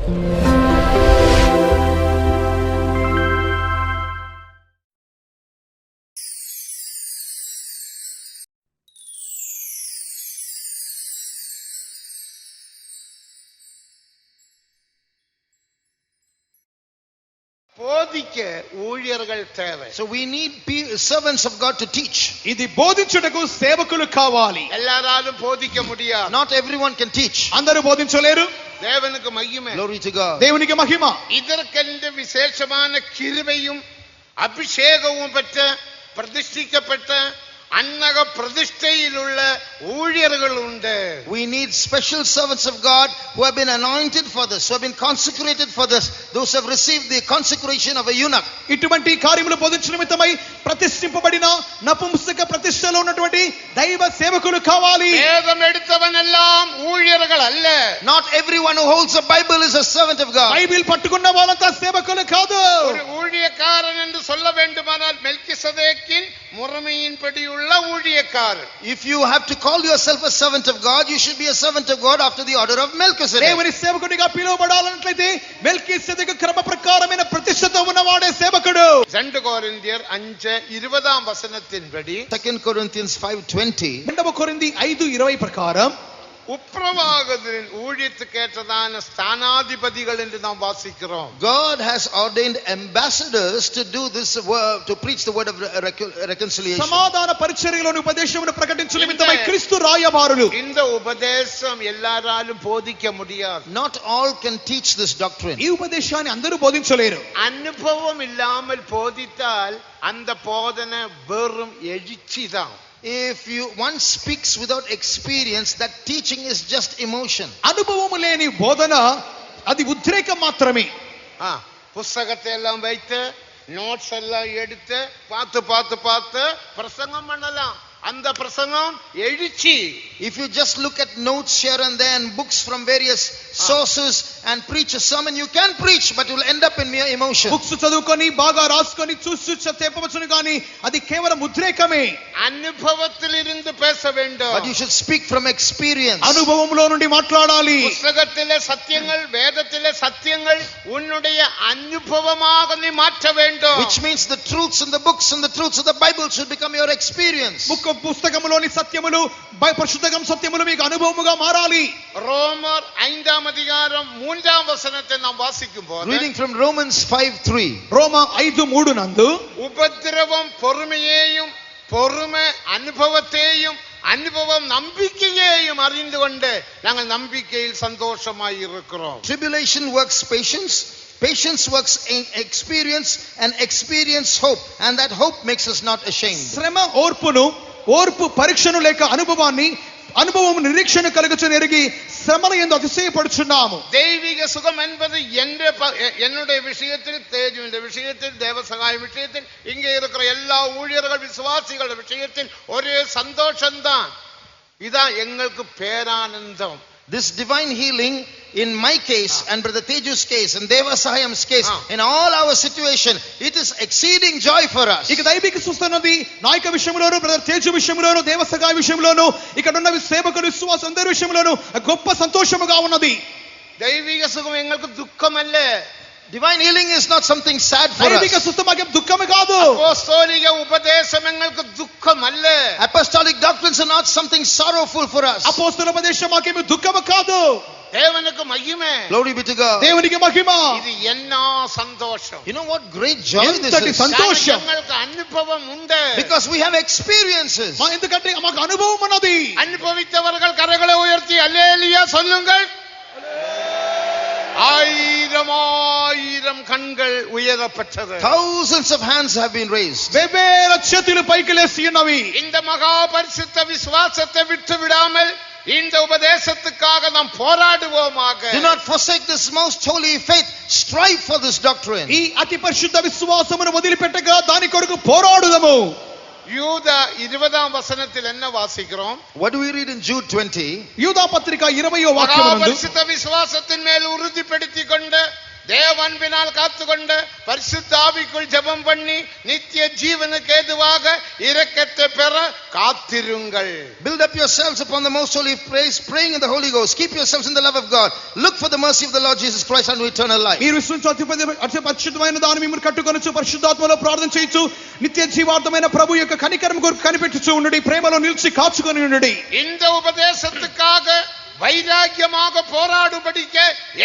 போதிக்க ஊழியர்கள் தேவை. So we need servants of God to teach. ఇది బోధించుటకు సేవకులు కావాలి. எல்லாராலும் போதிக்க முடியாது. Not everyone can teach. అందరూ బోధించలేరు. தேவனுக்கு மகிமை. Glory to God. దేవునికి మహిమ. இதற்கென்று விசேஷமான கிருபையும் அபிஷேகமும் பெற்ற பிரதிஷ்டிக்கப்பட்ட அன்னக பிரதிஷ்டையில் உள்ள ஊழியர்கள் உண்டு. We need special servants of God who have been anointed for this, who have been consecrated for this, those who have received the consecration of a eunuch. ఇటువంటి కార్యములు బోధించు నిమిత్తమై ప్రతిష్ఠింపబడిన నపుంసక ప్రతిష్టలో ఉన్నటువంటి దైవ సేవకులు కావాలి. వేదం எடுத்தவனெல்லாம் ஊழியர்கள் அல்ல. Not everyone who holds a Bible is a servant of God. Bible పట్టుకున్న వాళ్ళంతా సేవకులు కాదు. ஒரு ஊழியக்காரன் என்று சொல்ல வேண்டுமானால் மெல்கிசேதேக்கின் முறைமையின்படி உள்ள ஊழியக்காரர். If you have to call yourself a servant of God, you should be a servant of God after the order of Melchizedek. దేవుని సేవకుడిగా పిలువబడాలన్నట్లయితే మెల్కీసెదెకు క్రమ ప్రకారమైన ప్రతిష్టతో ఉన్నవాడే సేవకుడు. 2 కొరింథీయర్ 5:20 వచనத்தின்படி 2 Corinthians 5:20 2 కొరింథీ 5:20 ప్రకారం உப்ரவாகுதலின் ஊழியத்துக்கு ஏற்றதான ஸ்தானாதிபதிகள் என்று நாம் வாசிக்கிறோம். God has ordained ambassadors to do this work, to preach the word of reconciliation. సమాధాన పరిచర్యలోని ఉపదేశమును ప్రకటించు నిమిత్తమై క్రీస్తు రాయబారులు. இந்த உபதேశம் எல்லாராலும் போதிக்க முடியாது. Not all can teach this doctrine. ఈ ఉపదేశాన్ని అందరూ బోధించలేరు. அனுபவம் இல்லாமல் போதித்தால் அந்த போதனை வெறும் எழுச்சிதான். If one speaks without experience, that teaching is just emotion. అనుభవము లేని బోధన అది ఉద్రేకం మాత్రమే. புத்தகத்தை எல்லாம் வைத்து நோட்ஸ் எல்லாம் எடுத்து பார்த்து பிரசங்கம் பண்ணலாம். அந்த பிரசங்கம் எழுச்சி. If you just look at notes here and there and books from various sources and preach a sermon, you can preach, but you will end up in mere emotion. Books చదువుకొని బాగా రాసుకొని చూసి చెప్పవచ్చును కానీ అది కేవలం ఉద్రేకమే. అనుభవத்திலிருந்து பேச வேண்டும். But you should speak from experience. అనుభవంలో నుండి మాట్లాడాలి. புத்தகத்திலே சத்தியங்கள், வேதத்திலே சத்தியங்கள் உன்னுடைய அனுபவமாக நீ மாற்ற வேண்டும். Which means the truths in the books and the truths of the Bible should become your experience. పుస్తకములోని సత్యములు పరిశుద్ధ సత్యములు మీకు అనుభవముగా మారాలి. రోమర్ 5:3 వచనத்தை நாம் வாசிக்கும்போது, reading from Romans 5:3, రోమా 5:3 నందు உபத்திரவம் பொறுமையையும், பொறுமை அனுபவத்தையும், அனுபவம் நம்பிக்கையையும் அறிந்து கொண்டு நாங்கள் நம்பிக்கையில் சந்தோஷமாய் இருக்கிறோம். Tribulation works patience, patience works experience, and experience hope, and that hope makes us not ashamed. శ్రమ ఓర్పును, ఓర్పు పరీక్షను లేక అనుభవాన్ని, అనుభవం నిరీక్షణ కలుగుచు ఎరిగి శ్రమల యందు అతిశయపడుచున్నాము. தெய்வீக சுகம் என்பது என்னுடைய விஷயத்தில், தேஜுவின் விஷயத்தில், தேவசகாய விஷயத்தில், இங்கே இருக்கிற எல்லா ஊழியர்கள் விசுவாசிகள் விஷயத்தில் ஒரே சந்தோஷம்தான். இதான் எங்களுக்கு பேரானந்தம். This divine healing in my case and Brother Teju's case and Deva Sahayam's case, in all our situation, it is exceeding joy for us. ఇక దైవిక సుస్థనది నాయక విషయంలోను, బ్రదర్ తేజు విషయంలోను, దేవసగాయ విషయంలోను, ఇక్కడ ఉన్న సేవకుల విశ్వాసం అందరి విషయంలోను గొప్ప సంతోషముగా ఉన్నది. దైవిక సుఖం எங்களுக்கு துக்கம் அல்ல. Divine healing is not something sad for us. దైవిక సుస్థమాగ్యం దుఃఖము కాదు. అపోస్తలిక ఉపదేశం எங்களுக்கு துக்கம் அல்ல. Apostolic doctrines are not something sorrowful for us. అపోస్తల ఉపదేశమాగ్యం దుఃఖము కాదు. தேவனுக்கு மகிமை. Glory be to God. దేవునికి మహిమ. ఇది என்ன சந்தோஷம். You know what great joy this is. సంతోషం. நமக்கு அனுபவம் உண்டு. Because we have experiences. ఎందుకంటే మాకు అనుభవం ఉన్నది. అనుభవిத்தவர்கள் கரங்களை உயர்த்தி அல்லேலூயா சொல்லுங்கள். ஆயிரம் கண்கள் உயரப்பட்டது. Thousands of hands have been raised. வெவ்வேறு చేతులు పైకి లేసి ఉన్నవి. இந்த மகா பரிசுத்த விசுவாசத்தை விட்டு விடாமல் இந்த உபதேசத்துக்காக நாம் போராடுவோமாக. Do not forsake this most holy faith. Strive for this doctrine. ఈ అతి పరిశుద్ధ విశ్వాసమును వదిలిపెట్టగా దాని కొరకు పోరాడుదము. யூதா 20 வசனத்தில் என்ன வாசிக்கிறோம்? What do we read in Jude 20? యూదా పత్రిక 20వ వాక్యమునందు பரிசுத்த விசுவாசத்தின் மேல் உறுதிப்படுத்திக் கொண்டு தேவ அன்பினால் காத்துக்கொண்டு பரிசுத்த ஆவிக்குள் ஜெபம் பண்ணி நித்திய ஜீவனுக்கு ஏதுவாக இரக்கத்தை பெற காத்திருங்கள். Build up yourselves upon the most holy praise, praying in the Holy Ghost. Keep yourselves in the love of God. Look for the mercy of the Lord Jesus Christ unto eternal life. మీరు విశ్వాస పరిశుద్ధమైన దాన్ని మిమ్మల్ని కట్టుకొనొచ్చు, పరిశుద్ధాత్మలో ప్రార్థన చేయొచ్చు, నిత్య జీవార్థమైన ప్రభు యొక్క కనికరం కొరకు కనిపెట్టుచు ఉండండి, ప్రేమలో నిలిచి కాచుకొని ఉండండి. இந்த உபதேசத்துக்காக வைராக்கியமாக போராடும்படிக்க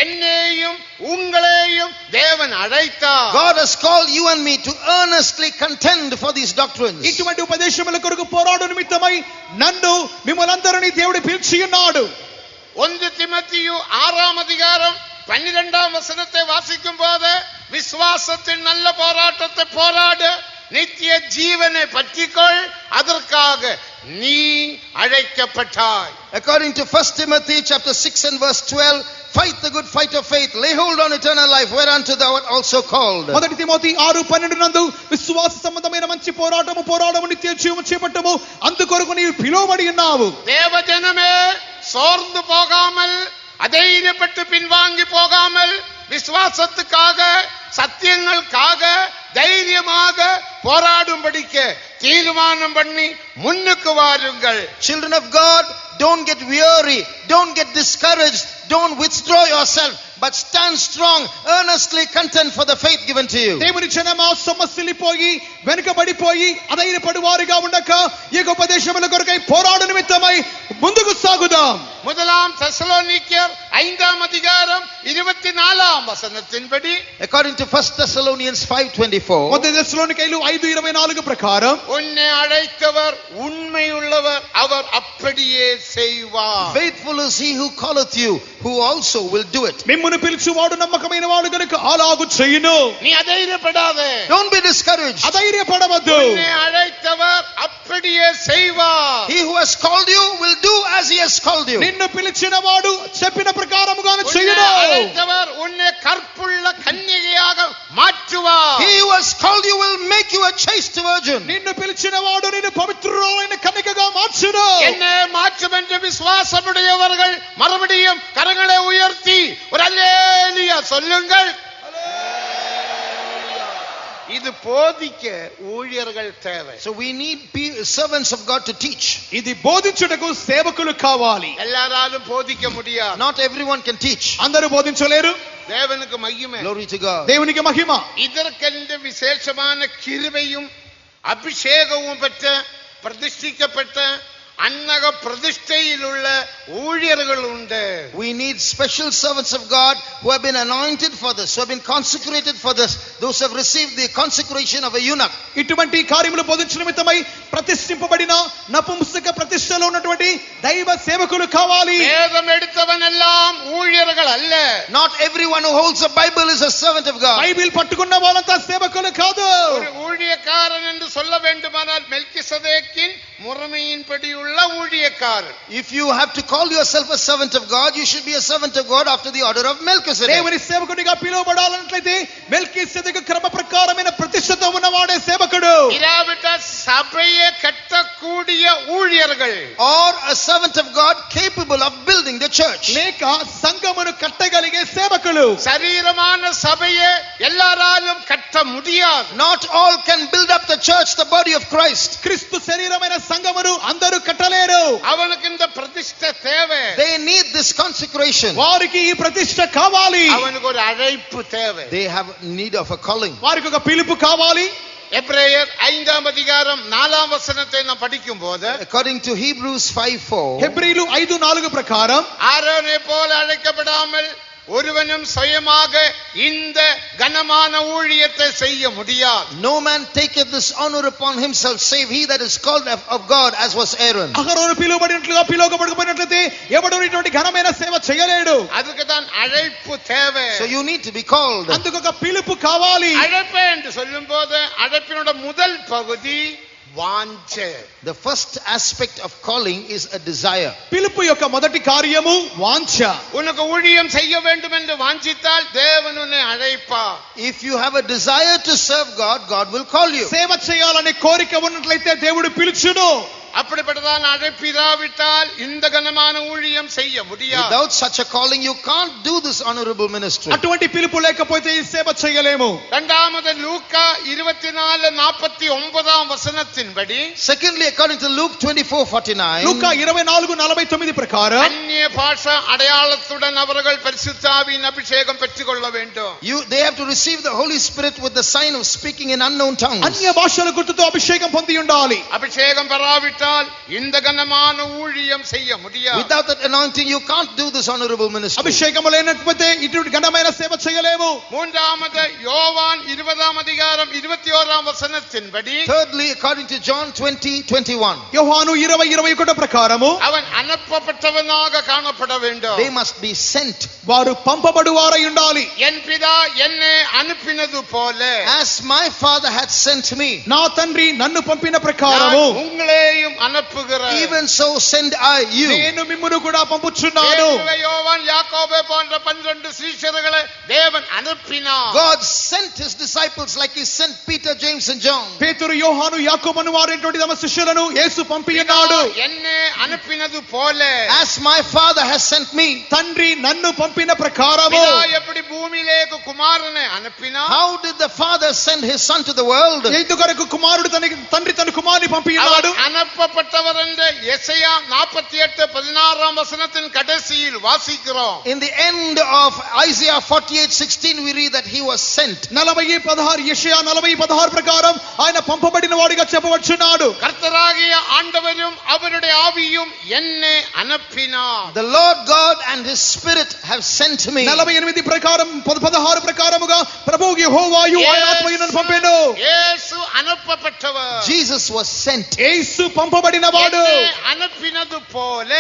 என்னையும் உங்களையும் தேவன் அழைத்தார். God has called you and me to earnestly contend for these doctrines. ఇటువంటి ఉపదేశముల కొరకు పోరాడు నిమిత్తమై నన్ను మిమ్మల్నందరినీ దేవుడు పిలిచి ఉన్నాడు. 1 திமோத்தேயு 6ஆம் அதிகாரம் 12ஆம் வசனத்தை வாசிக்கும் போது விசுவாசத்தின் நல்ல போராட்டத்தை போராடு, நித்திய ஜீவனை பற்றிக்கொள், அதற்காக நீ அழைக்கப்பட்டாய். According to 1 Timothy chapter 6 and verse 12, fight the good fight of faith, lay hold on eternal life, whereunto thou art also called. మొదటి తిమోతి 6:12 నందు విశ్వాస సంబంధమైన మంచి పోరాటము నిత్య జీవము చేపట్టము, అందుకొరకు నీవు పిలువబడి ఉన్నావు. தேவஜனமே, சோர்ந்து போகாமல், அதைரியப்பட்டு பின்வாங்கி போகாமல், விசுவாசத்துக்காக சத்தியங்களுக்காக தைரியமாக போராடும்படிக்க தீர்மானம் பண்ணி முன்னுக்கு வாருங்கள். Children of God, don't get weary, don't get discouraged, don't withdraw yourself, but stand strong, earnestly contend for the faith given to you. దేవుని జనమా, సొమ్మసిల్లిపోయి వెనుకబడిపోయి అధైర్యపడువారుగా ఉండక ఈ ఉపదేశముల కొరకై పోరాడు నిమిత్తమై ముందుకు సాగుదాం. முதலாம் தெசலோனிக்கேயர் 5ஆம் அதிகாரம் 24ஆம் வசனத்தின்படி, According to 1 Thessalonians 5:24, మొదటి తెస్సలోనికైలు 5:24 ప్రకారం, உன்னை அழைத்தவர் உண்மையுள்ளவர், அவர் அப்படியே செய்வார். faithful is he who calleth you, who also will do it. మిమ్మును పిలిచువాడు నమ్మకమైన వాడు గనుక అలాగు చేయును. நீ அதைரியப்படாதே, Don't be discouraged. అధైర్యపడవద్దు. உன்னை அழைத்தவர் அப்படியே செய்வார். He who has called you will do as he has called you. నిన్ను పిలిచిన వాడు చెప్పిన ప్రకారముగానే உன்னை చేయును. அழைத்தவர் உன்னை கற்புள்ள கன்னிகையாக மாற்றுவார். He who has called you will make you a chaste virgin. నిన్ను పిలిచిన వాడు నిన్ను పవిత్రులైన కన్యకగా మార్చును. என்னை மாற்றும் என்று விசுவாசமுடையவர்கள் மறுபடியும் கரங்களை உயர்த்தி ஒரு அல்லேலூயா சொல்லுங்கள். இது போதிக்க ஊழியர்கள் தேவை. So we need servants of God to teach. ఇది బోధించుటకు సేవకులు కావాలి. எல்லாராலும் போதிக்க முடியாது. Not everyone can teach. అందరూ బోధించలేరు. தேவனுக்கு மகிமை. Glory to God. దేవునికి మహిమ. இதற்கென்று விசேஷமான கிருபையும் அபிஷேகமும் பெற்ற பிரதிஷ்டிக்கப்பட்ட அன்னக பிரதிஷ்டையில் உள்ள ஊழியர்கள் உண்டு. We need special servants of God who have been anointed for this, who have been consecrated for this, those who have received the consecration of a eunuch. ఇటువంటి కార్యములు బోధించు నిమిత్తమై ప్రతిష్ఠింపబడిన నపుంసక ప్రతిష్టలో ఉన్నటువంటి దైవ సేవకులు కావాలి. வேதம் எடுத்தவன் எல்லாம் ஊழியர்கள் அல்ல. Not everyone who holds a Bible is a servant of God. Bible పట్టుకున్న వాళ్ళంతా సేవకులు కాదు. ஒரு ஊழியக்காரன் என்று சொல்ல வேண்டுமானால் மெல்கிசதேக்கின் முறைமையின்படி உள்ள ஊழியக்காரன். If you have to call yourself a servant of God, you should be a servant of God after the order of Melchizedek. దేవుని సేవకునిగా పిలువబడాలన్నట్లయితే మెల్కీసెదెకు క్రమ ప్రకారమైన ప్రతిష్టత ఉన్నవాడే సేవకుడు. இராவிட்ட சபையை கட்டக்கூடிய ஊழியர்கள். Or a servant of God capable of building the church. లేక సంఘమును కట్టగలిగే సేవకులు. శరీరமான சபையை எல்லாராலும் கட்ட முடியாது. Not all can build up the church, the body of Christ. క్రీస్తు శరీరమైన సంఘమును అందరూ కట్టలేరు. அவனுக்கு இந்த பிரதிஷ்டை தேவை. They need this consecration. వారికి ఈ ప్రతిష్ట కావాలి. அவனுக்கு ஒரு அழைப்பு தேவை. They have need of a calling. వారికి ఒక పిలుపు కావాలి. எபிரேயர் 5ஆம் அதிகாரம் 4ஆம் வசனத்தை நாம் படிக்கும் போது, According to Hebrews 5:4, హెబ్రీలు 5:4 ప్రకారం, ஆரோனை போல அழைக்கப்படாமல் ஒருவனும் சுயமாக இந்த கனமான ஊழியத்தை செய்ய முடியாது. no man taketh this honor upon himself save he that is called of God, as was Aaron. అహరోను పిలువబడినట్లుగా పిలువబడకపోయినట్లయితే ఎవడు ఇటువంటి ఘనమైన సేవ చేయలేడు. அதுக்கு தான் அழைப்பு தேவை. So you need to be called. అందుకు ఒక పిలుపు కావాలి. அழைப்பு என்று சொல்லும்போது அழைப்பினோட முதல் பகுதி வாஞ்சை. The first aspect of calling is a desire. పిలుపు యొక్క మొదటి కార్యము వాంఛ. உனக்கு ஊழியம் செய்ய வேண்டும் என்று வாஞ்சித்தால் தேவன் உன்னை அழைப்பார். If you have a desire to serve God, God will call you. సేవ చేయాలనే కోరిక ఉన్నట్లయితే దేవుడు పిలుచును. அப்படிப்பட்டதான் அழைப்பிராவிட்டால் இந்த கனமான ஊழியம் செய்ய முடியாது. Without such a calling, you can't do this honorable ministry. అటువంటి పిలుపు లేకపోతే ఈ సేవ చేయలేము. இரண்டாவது லூக்கா 24:49 வசனத்தின்படி, Secondly, according to Luke 24:49, లూకా 24:49 ప్రకారం அந்நிய பாஷா அடையாளத்துடன் அவர்கள் பரிசுத்தாவின் அபிஷேகம் பெற்றுக்கொள்ள வேண்டும். they have to receive the Holy Spirit with the sign of speaking in unknown tongues. అన్య భాషల గుర్తుతో అభిషేకం పొంది ఉండాలి. அபிஷேகம் பெறாவிட்டால் இந்த கனமான ஊழியம் செய்ய முடியாது. Without that anointing, you can't do this honorable ministry. అభిషేకం లేకపోతే ఇటువంటి ఘనమైన సేవ చేయలేము. மூன்றாவது யோவான் 20:21 வசனத்தின்படி, Thirdly, according to John 20:21, యోహాను 20:21 ప్రకారము அவன் அனுப்பப்பட்டவனாக காணப்பட வேண்டும். they must be sent. వారు పంపబడువారై ఉండాలి. என் பிதா என்னை அனுப்பினது போல As my Father had sent me, నా తండ్రి నన్ను పంపిన ప్రకారము நான் உங்களையும் அனுப்புகிறேன். even so send I you. నేను మిమ్మును కూడా పంపుచున్నాను. பேதுரு, யோவான், யாக்கோபு போன்ற 12 சீஷர்களை தேவன் அனுப்பினார். God sent his disciples like he sent Peter, James and John. పేతురు, యోహాను, యాకోబు వారైనటువంటి తమ శిష్యులను యేసు పంపి ఉన్నాడు. என்னை அனுப்பினது போல As my Father has sent me. తండ్రి నన్ను పంపిన ప్రకారము பிதா எப்படி பூமியிலேக்கு குமாரனை அனுப்பினார், How did the Father send his Son to the world? ఎందుకొరకు కుమారుడు తండ్రి తన కుమారుని పంపి ఉన్నాడు. அவர் அனுப்பப்பட்டவர் என்று எசையா 48:16 வசனத்தின் கடைசியில் வாசிக்கிறோம். In the end of Isaiah 48:16, we read that he was sent. 40:16 యెషయా 40:16 ప్రకారం ఆయన పంపబడిన వాడిగా చెప్పవచ్చున్నాడు. கர்த்தராகிய ஆண்டவரும் அவருடைய ஆவியும் என்னை அனுப்பினார். The Lord God and his Spirit have sent me. 48 ప్రకారం 16 ప్రకారముగా ప్రభువు యెహోవాయు ఆయన ఆత్మను నన్ను పంపెను. యేసు அனுப்பப்பட்டவர். Jesus was sent. యేసు పంపబడినవాడు. என்னை அனுப்பினது போல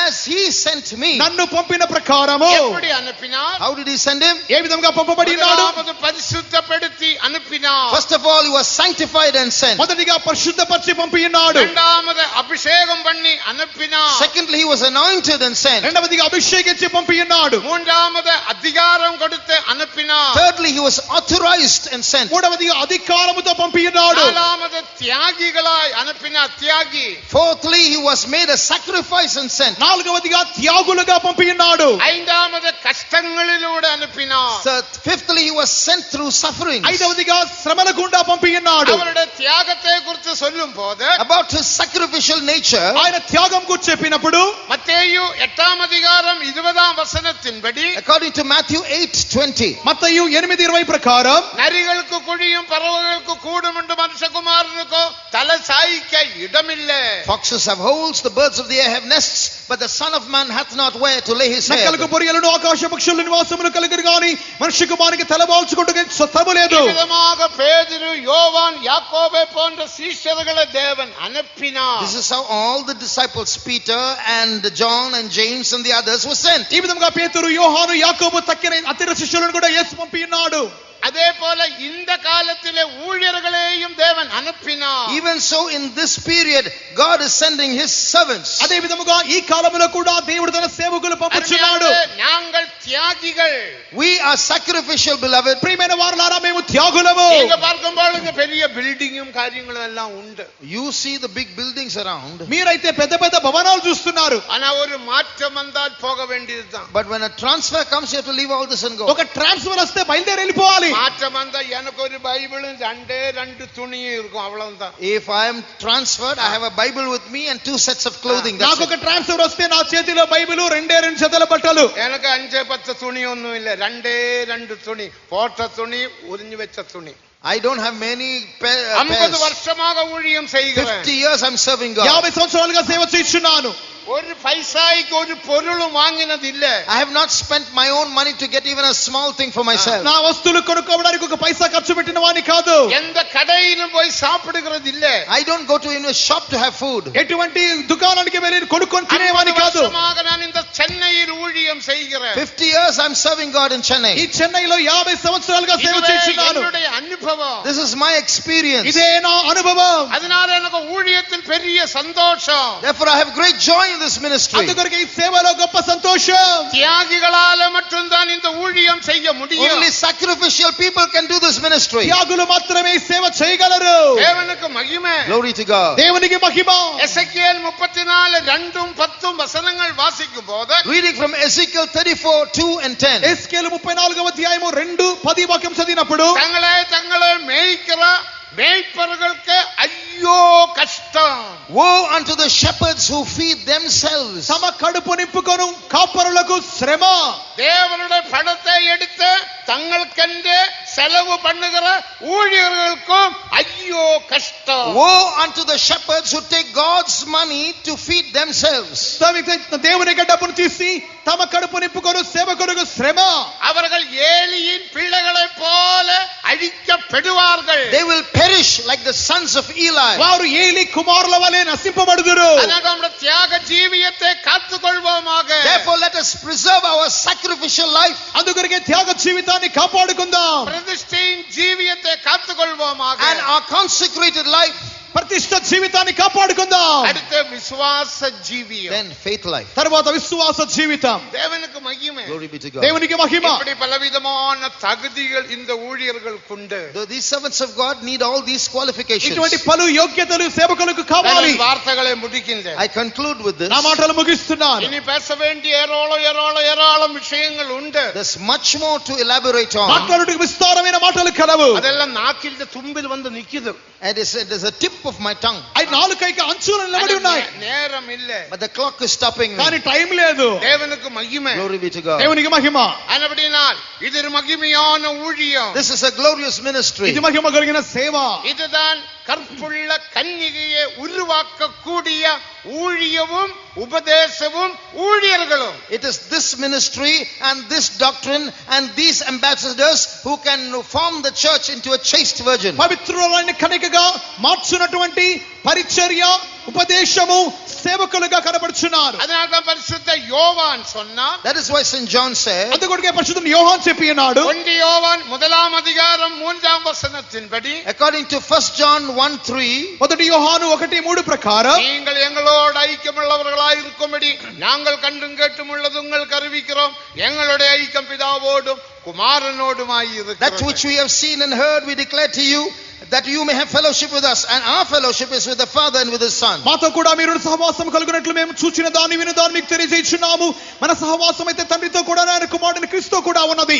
As he sent me. నన్ను పంపిన ప్రకారము எப்படி అனுப்பினார்? How did he send him? ఏ విధంగా పంపబడినాడు? முதலாவது பரிசுத்தப்படுத்தி அனுப்பினார். First of all, he was sanctified and sent. మొదటిగా పరిశుద్ధపరిచి పంపి ఉన్నాడు. இரண்டாவது அபிஷேகம் பண்ணி அனுப்பினார். Secondly, he was anointed and sent. రెండవదిగా అభిషేకించి పంపి ఉన్నాడు. மூன்றாவது அதிகாரம் கொடுத்து அனுப்பினார். Thirdly, he was authorized and sent. మూడవదిగా అధికారముతో పంపి ఉన్నాడు. நாலாவது தியாகிகளாய் அனுப்பினார். தியாகி. Fourthly, he was made a sacrifice and sent. నాలుగవదిగా త్యాగులుగా పంపి ఉన్నాడు. ஐந்தாவது கஷ்டங்களிலூടെ அனுப்பினார். Fifthly, he was sent through suffering. ఐదవదిగా శ్రమల గుండా పంపి ఉన్నాడు. அவருடைய தியாகத்தை குறித்து சொல்லும் போது About his sacrificial nature, ఆయన త్యాగం గురించి చెప్పినప్పుడు மத்தேயு 8:20 வசனத்தின்படி, according to Matthew 8:20, మత్తయి 8:20 ప్రకారం நரிகளுக்கு குழியும் பறவைகளுக்கு கூடும் என்று மனுஷகுமாரனுக்கோ தலை சாய்க்க இடமில்லை. foxes have holes, the birds of the air have nests, but the Son of Man hath not where to lay his head. నక్కలకు పొరియలను ఆకాశ పక్షుల నివాసములు కలిగిరు గాని మనుష్య కుమారునికి తలవాల్చుకుంటూ స్థలము లేదు. விதமாக பேதுரு, யோவான், யாக்கோபு போன்ற சீஷர்களை தேவன் அனுப்பினார். This is how all the disciples, Peter and John and James and the others, were sent. ఈ విధంగా పేతురు, యోహాను, యాకోబు తక్కిన ఇతర శిష్యులను కూడా యేసు పంపి ఉన్నాడు. அதே போல இந்த காலத்திலே ஊழியர்களையும் தேவன் அனுப்பினார். Even so, in this period, God is sending his servants. అదే విధముగా ఈ కాలములో కూడా దేవుడు తన సేవకులు పంపుచున్నాడు. நாங்கள் தியாகிகள். We are sacrificial, beloved. ప్రియమైన వారలారా, మేము త్యాగులము. நீங்க பார்க்கும்போது இங்க பெரிய பில்டிங்கும் காரியங்களும் எல்லாம் உண்டு. You see the big buildings around. మీరైతే పెద్ద పెద్ద భవనాలు చూస్తున్నారు. ஆனா ஒரு மாற்றம் வந்தால் போக வேண்டியதுதான். But when a transfer comes, you have to leave all this and go. ఒక ట్రాన్స్ఫర్ వస్తే బయలుదేరి వెళ్ళిపోవాలి. மாற்றம் வந்தா எனக்கு ஒரு பைபிளும் 2 துணியும் இருக்கும், அவ்வளவுதான். If I am transferred, I have a Bible with me and 2 sets of clothing. That's నాకు it. ఒక ట్రాన్స్ఫర్ వస్తే నా చేతిలో బైబిల్ 2 జతల బట్టలు. எனக்கு 5-10 துணி ஒண்ணும் இல்ல, 2 துணி, போட்ட துணி, உறிஞ்சு வச்ச துணி. I don't have many 50 pairs. வருஷமாக ஊழியம் செய்கிறேன். 50 years I'm serving God. 50 సంవత్సరాలుగా సేవ చేస్తున్నాను. ஒரு பைசாய்க்கு ஒரு பொருளும் வாங்கினது இல்ல. I have not spent my own money to get even a small thing for myself. నా వస్తువులు కొనుక్కోవడానికి ఒక పైసా ఖర్చు పెట్టిన వాని కాదు. எந்த கடையிலும் போய் சாப்பிடுகிறது இல்ல. I don't go to a shop to have food. ఎటువంటి దుకాణానికి వెళ్ళి కొనుక్కొని తినేవాని కాదు. நான் இந்த சென்னையில் ஊழியம் செய்கிறேன். 50 years I'm serving God in Chennai. ఈ చెన్నైలో 50 సంవత్సరాలుగా సేవ చేస్తున్నాను. என்னுடைய அனுபவம். This is my experience. ఇదే నా అనుభవం. அதனால எனக்கு ஊழியத்தில் பெரிய சந்தோஷம். Therefore I have great joy in this ministry. అందుకొరకు ఈ సేవలో గొప్ప సంతోషం. தியாகிகளால மட்டும்தான் இந்த ஊழியம் செய்ய முடியும். Only sacrificial people can do this ministry. త్యాగులు మాత్రమే ఈ సేవ చేయగలరు. தேவனுக்கு மகிமை. Glory to God. దేవునికి మహిమ. எசேக்கியேல் 34:2-10 வசனங்கள் வாசிக்கும் போது Reading from Ezekiel 34:2 and 10. ఎస్కేలు 34వ అధ్యాయము 2:10 వాక్యం చదివినప్పుడు தங்களை மேய்க்கிற மேய்ப்பர்களுக்கு ஐயோ கஷ்டம். Woe unto the shepherds who feed themselves. తమ కడుపు నింపుకొను కాపరులకు శ్రమ. தேவனுடைய பணத்தை எடுத்து தங்களுக்கென்று செலவு பண்ணுகிற ஊழியர்களுக்கும் ஐயோ கஷ்டம். Woe unto the shepherds who take God's money to feed themselves. దేవుని డబ్బును తీసి తమ కడుపు నింపుకొను సేవకులకు శ్రమ. அவர்கள் ஏலியின் பிள்ளைகளைப் போல அழிக்கப்படுவார்கள். They will perish like the sons of Eli. వారు ఏలి కుమారుల వలె నశింపబడుదురు. அதனால நம்ம தியாக ஜீவியத்தை காத்துக்கொள்வோமாக. Therefore let us preserve our sacrificial life. అందుకొరకే త్యాగ జీవితాన్ని కాపాడుకుందాం. பிரதிஷ்டையின் ஜீவியத்தை காத்துக்கொள்வோமாக. And our consecrated life. ప్రతిష్ఠ జీవితాన్ని కాపాడుకుందాం. அடுத்த விசுவாச ஜீவியம். Then faith life. తర్వాత విశ్వాస జీవితం. தேவனுக்கு மகிமை. Glory be to God. దేవునికి మహిమ. இப்படி பலவிதமான தகுதிகள் இந்த ஊழியர்களுக்கு உண்டு. These servants of God need all these qualifications. ఇటువంటి పలు యోగ్యతలు సేవకులకు కావాలి. நான் వార్తகளை முடிக்கின்றேன். I conclude with this. నా మాటలు ముగిస్తున్నాను. இனி பேச வேண்டிய ஏராளம் விஷயங்கள் உண்டு. There's much more to elaborate on. మాట్లాడుటకు విస్తారమైన మాటలు కలవు. அதெல்லாம் நாக்கில் தும்பில் வந்து நிக்குது. And it is a tip of my tongue. అవి నాలుకైకి అంచులు నిలబడి ఉన్నాయి. நேரம் இல்ல. But the clock is stopping me. కానీ టైం లేదు. தேவனுக்கு மகிமை. Glory be to God. దేవునికి మహిమ. அப்படினால் இது ஒரு மகிமையான ஊழியம். This is a glorious ministry. ఇది మహిమ కలిగిన సేవ. இதுதான் கற்புள்ள கன்னிகையை உருவாக்கக்கூடிய ஊழியமும் உபதேசமும் ஊழியர்களும். It is this ministry and this doctrine and these ambassadors who can form the church into a chaste virgin. పవిత్రులైన కన్యకగా మార్చునటువంటి పరిచర్య ఉపదేశము సేవకులుగా కనబడుచున్నారు. அதனால தான் பரிசுத்த யோவான் சொன்னார். That is why St. John said. అందుకొరకే పరిశుద్ధ యోహాను చెప్పి ఉన్నాడు. 1 யோவான் 1:3 According to 1 John 1:3. మొదటి యోహాను 1:3 ప్రకారం நீங்கள் எங்களோடு ஐக்கியமுள்ளவர்களாய் இருக்கும்படி நாங்கள் கண்டும் கேட்டும் உள்ளது உங்களுக்கு அறிவிக்கிறோம். எங்களுடைய ஐக்கியம் பிதாவோடும் குமாரனோடுமாய் இருக்கிறது. That which we have seen and heard we declare to you, that you may have fellowship with us, and our fellowship is with the Father and with His Son. మాతో కూడా మీరు సహవాసం కలుగునట్లు మేము చూచిన దాన్ని విన్న దాన్ని మీకు తెలియజేస్తున్నాము. మన సహవాసం అయితే తండ్రితో కూడా ఆయన కుమారుని క్రీస్తుతో కూడా ఉన్నది.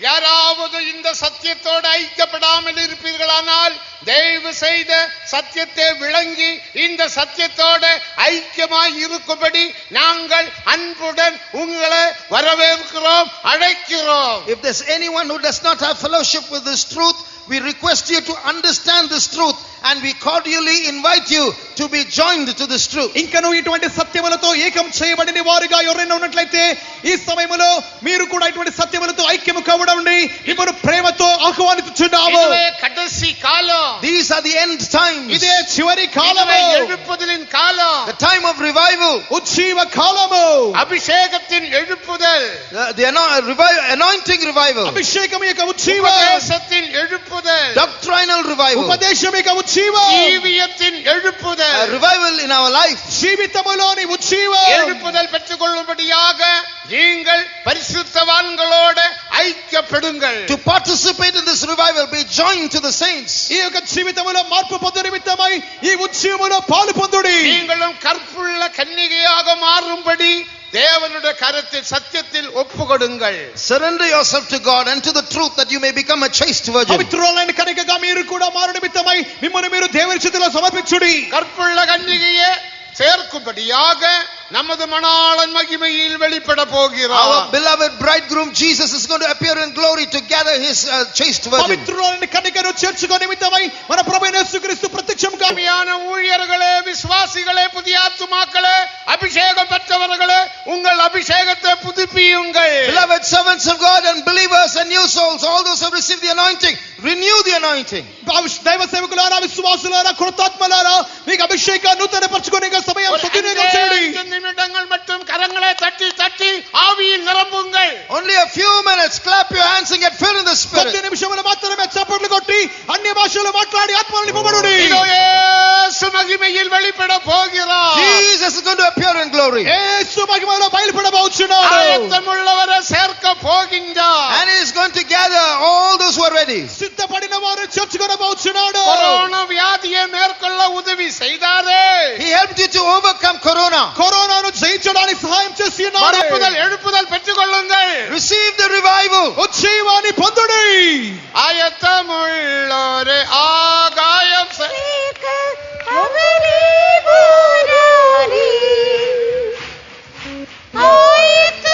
யாராவது இந்த சத்தியத்தோடு ஐக்கியப்படாமல் இருப்பீர்களானால் தயவு செய்து சத்தியத்தை விளங்கி இந்த சத்தியத்தோடு ஐக்கியமாய் இருக்கும்படி நாங்கள் அன்புடன் உங்களை வரவேற்கிறோம், அழைக்கிறோம். If there's anyone who does not have fellowship with this truth, we request you to understand this truth, and we cordially invite you to be joined to this truth. ఇంకను ఇటువంటి సత్యములతో ఏకం చేయబడిన వారుగా ఎవరైనా ఉన్నట్లయితే ఈ సమయములో మీరు కూడా ఇటువంటి సత్యములతో ఐక్యము కావడండి ఇప్పుడు ప్రేమతో ఆహ్వానించుచున్నాము. இதுவே கடைசி காலம். These are the end times. ఇదే చివరి కాలము. இதுவே எழுப்புதலின் காலம். The time of revival. ఉజ్జీవ కాలము. அபிஷேகத்தின் எழுப்புதல். The anointing revival. అభిషేకం యొక్క ఉజ్జీవ. உபதேசத்தின் எழுப்புதல். Doctrinal revival. ఉపదేశం యొక్క ఉజ్జీవ. ஜீவியத்தின் எழுப்புதல். A revival in our life. జీవితములోని ఉజ్జీవ. எழுப்புதல் பெற்றுக்கொள்ளும்படியாக நீங்கள் பரிசுத்தவான்களோடு ஐக்கியப்படுங்கள். To participate in this revival, be joined to the saints. ఈ యొక్క జీవితములో మార్పు పొందు నిమిత్తమై ఈ ఉజ్జీవములో పాలు పొందుడి. நீங்களும் கற்புள்ள கன்னிகையாக மாறும்படி தேவனுடைய கரத்தில் சத்தியத்தில் ஒப்புக்கொடுங்கள். Surrender yourself to God and to the truth that you may become a chaste virgin. పవిత్రులైన కన్యకగా మీరు కూడా మారు నిమిత్తమై మిమ్మల్ని మీరు దేవుని చేతిలో సమర్పించుడి. கற்புள்ள கன்னிகையை சேர்க்கும்படியாக நமது மணாளன் மகிமையில் வெளிப்பட போகிறார். Our beloved bridegroom Jesus is going to appear in glory to gather his chaste virgin. పవిత్రులైన కన్యకను చేర్చుకో నిమిత్తమై మన ప్రభువైన యేసుక్రీస్తు ప్రత్యక్షంగా கம்மியான ஊழியர்களே, விசுவாசிகளே, புதிய ஆத்துமாக்களே, அபிஷேகம் பெற்றவர்களே, உங்கள் அபிஷேகத்தை புதுப்பியுங்கள். Beloved servants of God and believers and new souls, all those who have received the anointing, renew the anointing. దైవ సేవకులారా, విశ్వాసులారా, కృతాత్మలారా, మీకు అభిషేకాన్ని నూతనపరచుకునే సమయం సద్వినియోగం చేయండి. நிமிடங்கள் மட்டும் கரங்களை தட்டி தட்டி ஆவியில் நிரம்புங்கள். Only a few minutes, clap your hands and get filled in the Spirit. 10 నిమిషములు మాత్రమే చప్పట్లు కొట్టి అన్య భాషల్లో మాట్లాడి ఆత్మలో నింపబడుడి. இதோ இயேசு மகிமையில் வெளிப்பட போகிறார். Jesus is going to appear in glory. యేసు మహిమలో బయలుపడబోచున్నాడు. ஆயத்தமுள்ளவரை சேர்க்க போகின்றார். And he is going to gather all those who are ready. సిద్ధపడిన వారు చేర్చుకొనబోచున్నాడు. கொரோனா வியாதியை மேற்கொள்ள உதவி செய்தாரே. He helped you to overcome corona. కరోనాను జయించడానికి సహాయం చేసి ఉన్నాడు. எழுப்புதல் பெற்றுக்கொள்ளுங்கள். Receive the revival. ఉజ్జీవాన్ని పొందుడి. ஆயத்தமுள்ளோரே ஆகாயம் அவரே போராடி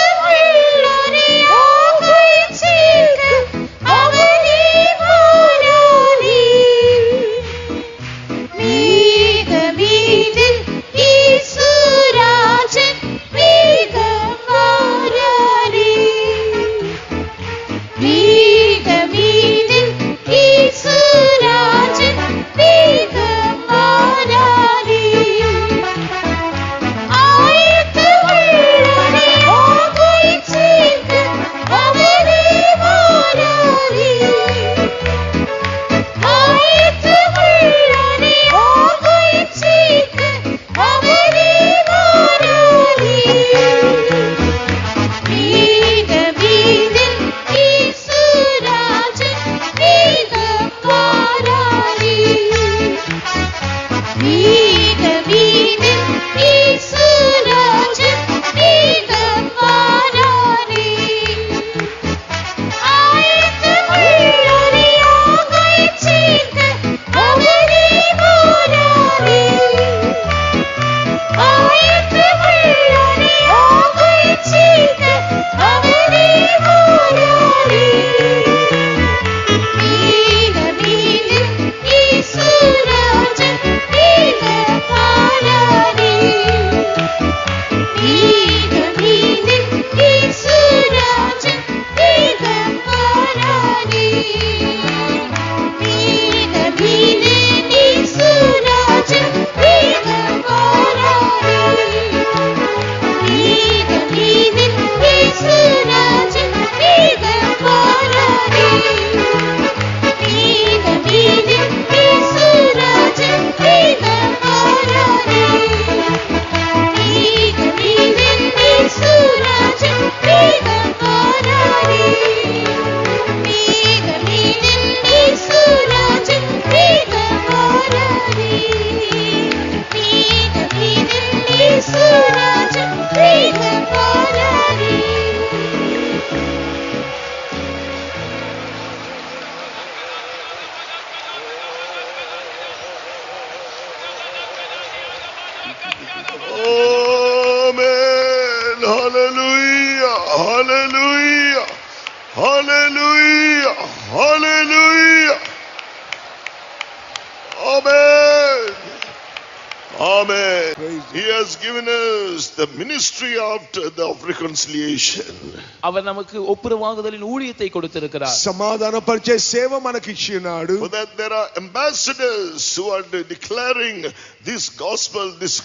ஆயத்தமுள்ளோரே ஆகாயம் சேர்க்க அவரே போராடி மேகமீதில் ஈசுராஜன் மேகம் வாராரே மேகமீதில் ஈசுராஜன் மேகம் வாராரே ஆயத்தமுள்ளோரே ஆகாயம் சேர்க்க அவரே போராடி ஆயத்தமுள்ளோரே ஆகாயம் சேர்க்க அவரே போராடி மேகமீதில் ஈசுராஜன் மேகம் வாராரே மேகமீதில் ஈசுராஜன் மேகம் வாராரே ஆயத்தமுள்ளோரே ஆகாயம் சேர்க்க அவரே போராடி ஆயத்தமுள்ளோரே ஆகாயம் சேர்க்க அவரே போராடி மேகமீதில் ஈசுராஜன் மேகம் வாராரே மேகமீதில் ஈசுராஜன் மேகம் வாராரே மேகமீதில் ஈசுராஜன் மேகம் வாராரே மேகமீதில் ஈசுராஜன் மேகம் வாராரே மேகமீதில் ஈசுராஜன் மேகம் வாராரே மேகமீதில் ஈசுராஜன் மேகம் வாராரே மேகமீதில் ஈசுராஜன் மேகம் வாராரே மேகமீதில் ஈசுராஜன் மேகம் வாராரே. Amen. Hallelujah. Hallelujah. Hallelujah. Hallelujah. Amen. Amen. He has given us the ministry after the of reconciliation. அவர் நமக்கு ஒப்புரவாகுதலின் ஊழியத்தை கொடுத்திருக்கிறார். సమాధానపరిచే సేవ మనకి ఇచ్చినాడు. For that there are ambassadors who are declaring this gospel, this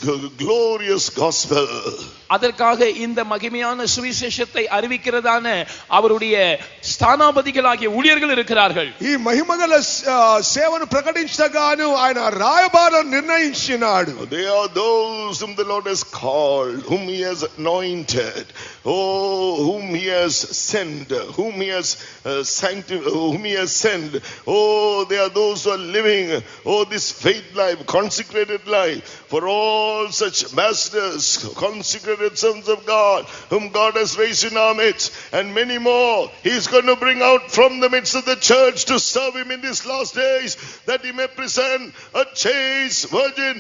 glorious gospel. அதற்காக இந்த மகிமையான சுவிசேஷத்தை அறிவிக்கிறதான அவருடைய ஸ்தானாபதிகளாகிய ஊழியர்கள் இருக்கிறார்கள். ఈ మహిమగల సేవను ప్రకటించగాను ఆయన రాయబారులను నిర్ణయించినాడు. They are those whom the Lord has called, whom he has anointed, whom he has sent, whom he has sanctified, whom he has sent. They are those who are living, this faith life, consecrated life. For all such ambassadors, consecrated sons of God, whom God has raised in our midst, and many more, he is going to bring out from the midst of the church to serve him in these last days, that he may present a chaste virgin,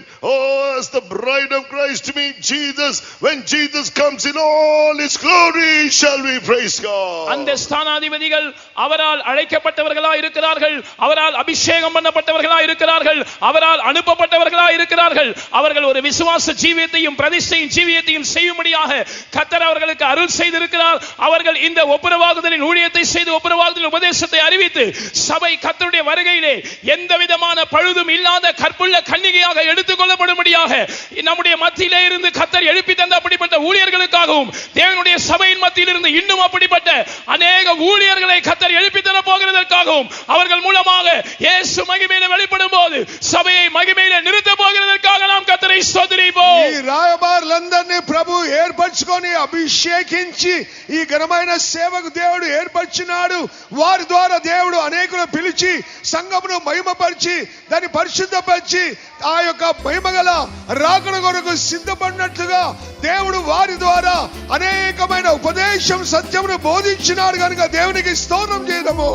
as the bride of Christ to meet Jesus. When Jesus comes in all his glory, shall we praise God. அந்த ஸ்தானாதிபதிகள் அவரால் அழைக்கப்பட்டவர்களாய் இருக்கிறார்கள், அவரால் அபிஷேகம் பண்ணப்பட்டவர்களாய் இருக்கிறார்கள், அவரால் அனுப்பப்பட்டவர்களாய் இருக்கிறார்கள். அவர்கள் ஒரு விசுவாச ஜீவியத்தையும் பிரதிஷ்டையின் ஜீவியத்தையும் செய்யும்படியாக கர்த்தர் அவர்களுக்கு அருள் செய்திருக்கிறார். அவர்கள் இந்த ஒப்புரவாகுதலின் ஊழியத்தை செய்து ஒப்புரவாகுதலின் உபதேசத்தை அறிவித்து சபை கர்த்தருடைய வருகையிலே எந்த விதமான பழுதும் இல்லாத கற்புள்ள கன்னிகையாக எடுத்துக் கொள்ளப்படும்படியாக நம்முடைய மத்தியிலே இருந்து கர்த்தர் எழுப்பி தந்த அப்படிப்பட்ட ஊழியர்களுக்காகவும் தேவனுடைய சபையின் மத்தியில் இருந்து இன்னும் அப்படிப்பட்ட அநேக ஊழியர்களை கர்த்தர் எழுப்பி தர போகிறதற்காகவும் அவர்கள் மூலமாக இயேசு மகிமையிலே வெளிப்படும் போது சபையை மகிமையிலே நிறுத்த போகிறதற்காக நாம் கர்த்தரை ஸ்தோத்திரிப்போம். ఈ రాయబారులందరినీ ప్రభు ఏర్పరిచి ఏర్పరచుకొని అభిషేకించి ఈ ఘనమైన సేవకు దేవుడు ఏర్పరిచినాడు. వారి ద్వారా దేవుడు అనేకులను పిలిచి సంఘమును మహిమపరిచి దాన్ని పరిశుద్ధపరిచి ఆ యొక్క మహిమగల రాకడ కొరకు సిద్ధపడినట్లుగా దేవుడు వారి ద్వారా అనేకమైన ఉపదేశం సత్యమును బోధించినాడు కనుక దేవునికి స్తోత్రం చేద్దాము.